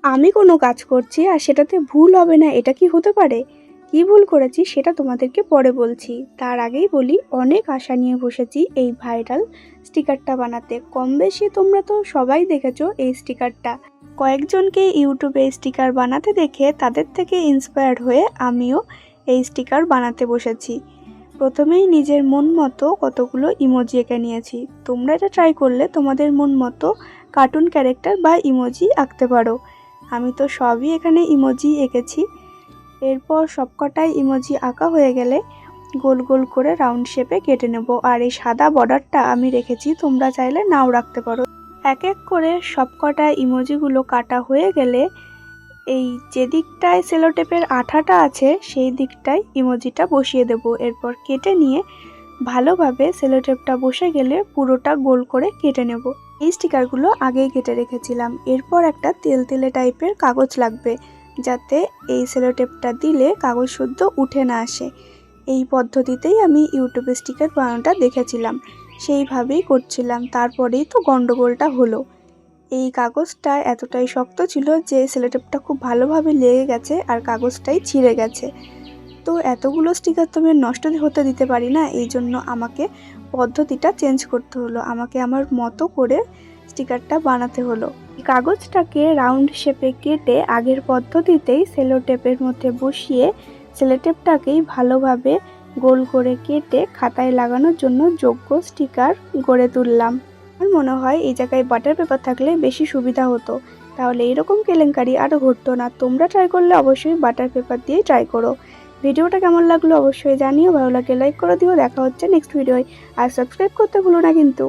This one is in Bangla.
আমি কোনো কাজ করছি আর সেটাতে ভুল হবে না, এটা কি হতে পারে? কি ভুল করেছি সেটা তোমাদেরকে পরে বলছি। তার আগেই বলি, অনেক আশা নিয়ে বসেছি এই ভাইরাল স্টিকারটা বানাতে। কম বেশি তোমরা তো সবাই দেখেছো এই স্টিকারটা। কয়েকজনকে ইউটিউবে স্টিকার বানাতে দেখে তাদের থেকে ইন্সপায়ার্ড হয়ে আমিও এই স্টিকার বানাতে বসেছি। প্রথমেই নিজের মন মতো কতগুলো ইমোজি এঁকে নিয়েছি। তোমরা এটা ট্রাই করলে তোমাদের মন মতো কার্টুন ক্যারেক্টার বা ইমোজি আঁকতে পারো। আমি তো সবই এখানে ইমোজি এঁকেছি। এরপর সবকটাই ইমোজি আঁকা হয়ে গেলে গোল গোল করে রাউন্ড শেপে কেটে নেব। আর এই সাদা বর্ডারটা আমি রেখেছি, তোমরা চাইলে নাও রাখতে পারো। এক এক করে সবকটা ইমোজিগুলো কাটা হয়ে গেলে এই যে দিকটায় সেলোটেপের আঠাটা আছে সেই দিকটায় ইমোজিটা বসিয়ে দেব। এরপর কেটে নিয়ে ভালোভাবে সেলোটেপটা বসে গেলে পুরোটা গোল করে কেটে নেব। এই স্টিকারগুলো আগেই কেটে রেখেছিলাম। এরপর একটা তেলতেলে টাইপের কাগজ লাগবে, যাতে এই সেলোটেপটা দিলে কাগজ শুদ্ধ উঠে না আসে। এই পদ্ধতিতেই আমি ইউটিউবে স্টিকার বানানোটা দেখেছিলাম, সেইভাবেই করছিলাম। তারপরেই তো গন্ডগোলটা হলো। এই কাগজটা এতটাই শক্ত ছিল যে সেলোটেপটা খুব ভালোভাবে লেগে গেছে আর কাগজটাই ছিঁড়ে গেছে। তো এতগুলো স্টিকার তো আমি নষ্ট হতে দিতে পারি না, এই জন্য আমাকে পদ্ধতিটা চেঞ্জ করতে হলো। আমাকে আমার মতো করে স্টিকারটা বানাতে হলো। কাগজটাকে রাউন্ড শেপে কেটে আগের পদ্ধতিতেই সেলো টেপের মধ্যে বসিয়ে সেলোটেপটাকেই ভালোভাবে গোল করে কেটে খাতায় লাগানোর জন্য যোগ্য স্টিকার গড়ে তুললাম। আমার মনে হয় এই জায়গায় বাটার পেপার থাকলে বেশি সুবিধা হতো, তাহলে এরকম কেলেঙ্কারি আরও ঘটতো না। তোমরা ট্রাই করলে অবশ্যই বাটার পেপার দিয়েই ট্রাই করো। ভিডিওটা কেমন লাগলো অবশ্যই জানিও, ভালো লাগলে লাইক করে দিও। দেখা হচ্ছে নেক্সট ভিডিওয়। আর সাবস্ক্রাইব করতে ভুলো না কিন্তু।